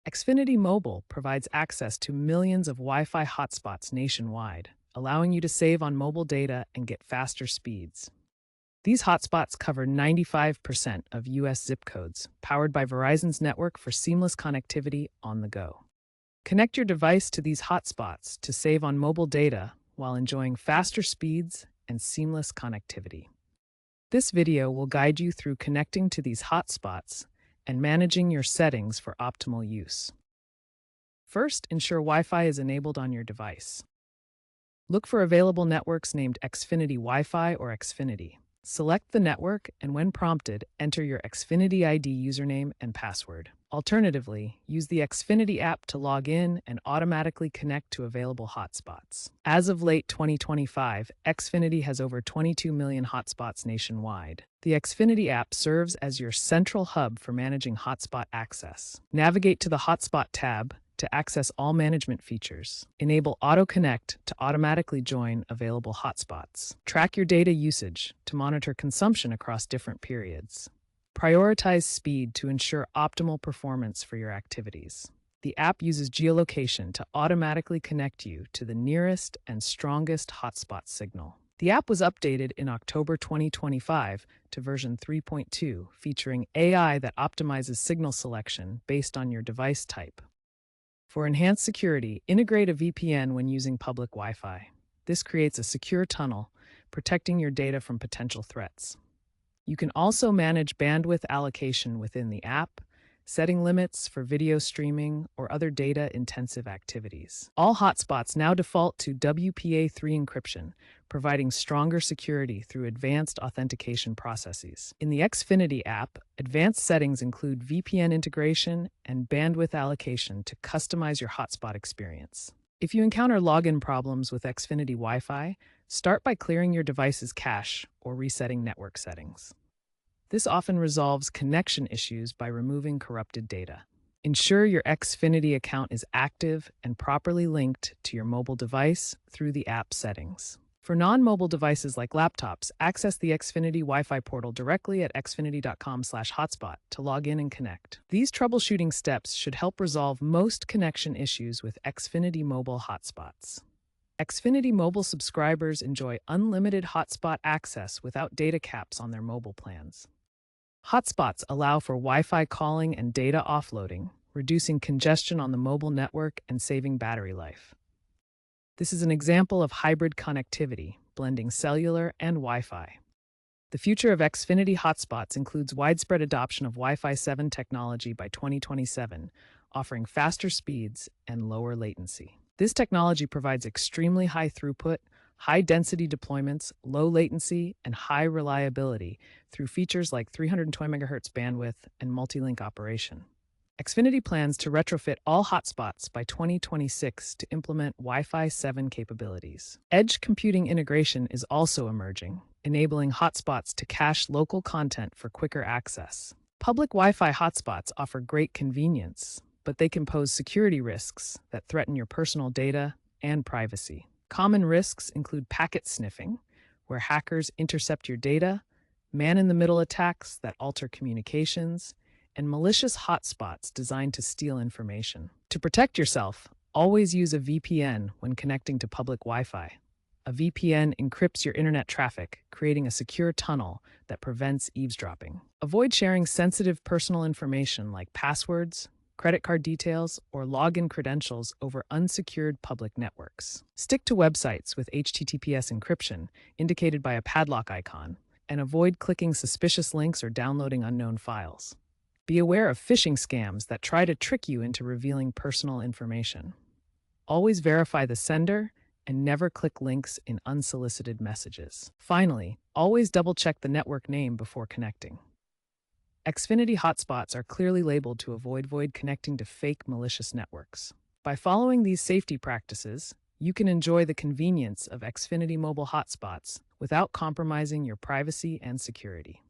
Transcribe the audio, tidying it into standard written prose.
Xfinity Mobile provides access to millions of Wi-Fi hotspots nationwide, allowing you to save on mobile data and get faster speeds. These hotspots cover 95% of U.S. zip codes, powered by Verizon's network for seamless connectivity on the go. Connect your device to these hotspots to save on mobile data while enjoying faster speeds and seamless connectivity. This video will guide you through connecting to these hotspots and managing your settings for optimal use. First, ensure Wi-Fi is enabled on your device. Look for available networks named Xfinity Wi-Fi or Xfinity. Select the network and, when prompted, enter your Xfinity ID username and password. Alternatively, use the Xfinity app to log in and automatically connect to available hotspots. As of late 2025, Xfinity has over 22 million hotspots nationwide. The Xfinity app serves as your central hub for managing hotspot access. Navigate to the Hotspot tab to access all management features. Enable Auto Connect to automatically join available hotspots. Track your data usage to monitor consumption across different periods. Prioritize speed to ensure optimal performance for your activities. The app uses geolocation to automatically connect you to the nearest and strongest hotspot signal. The app was updated in October 2025 to version 3.2, featuring AI that optimizes signal selection based on your device type. For enhanced security, integrate a VPN when using public Wi-Fi. This creates a secure tunnel, protecting your data from potential threats. You can also manage bandwidth allocation within the app, setting limits for video streaming or other data-intensive activities. All hotspots now default to WPA3 encryption, providing stronger security through advanced authentication processes. In the Xfinity app, advanced settings include VPN integration and bandwidth allocation to customize your hotspot experience. If you encounter login problems with Xfinity Wi-Fi, start by clearing your device's cache or resetting network settings. This often resolves connection issues by removing corrupted data. Ensure your Xfinity account is active and properly linked to your mobile device through the app settings. For non-mobile devices like laptops, access the Xfinity Wi-Fi portal directly at xfinity.com/hotspot to log in and connect. These troubleshooting steps should help resolve most connection issues with Xfinity mobile hotspots. Xfinity Mobile subscribers enjoy unlimited hotspot access without data caps on their mobile plans. Hotspots allow for Wi-Fi calling and data offloading, reducing congestion on the mobile network and saving battery life. This is an example of hybrid connectivity, blending cellular and Wi-Fi. The future of Xfinity hotspots includes widespread adoption of Wi-Fi 7 technology by 2027, offering faster speeds and lower latency. This technology provides extremely high throughput, high-density deployments, low latency, and high reliability through features like 320 MHz bandwidth and multi-link operation. Xfinity plans to retrofit all hotspots by 2026 to implement Wi-Fi 7 capabilities. Edge computing integration is also emerging, enabling hotspots to cache local content for quicker access. Public Wi-Fi hotspots offer great convenience, but they can pose security risks that threaten your personal data and privacy. Common risks include packet sniffing, where hackers intercept your data, man-in-the-middle attacks that alter communications, and malicious hotspots designed to steal information. To protect yourself, always use a VPN when connecting to public Wi-Fi. A VPN encrypts your internet traffic, creating a secure tunnel that prevents eavesdropping. Avoid sharing sensitive personal information like passwords, credit card details, or login credentials over unsecured public networks. Stick to websites with HTTPS encryption, indicated by a padlock icon, and avoid clicking suspicious links or downloading unknown files. Be aware of phishing scams that try to trick you into revealing personal information. Always verify the sender and never click links in unsolicited messages. Finally, always double-check the network name before connecting. Xfinity hotspots are clearly labeled to avoid connecting to fake malicious networks. By following these safety practices, you can enjoy the convenience of Xfinity mobile hotspots without compromising your privacy and security.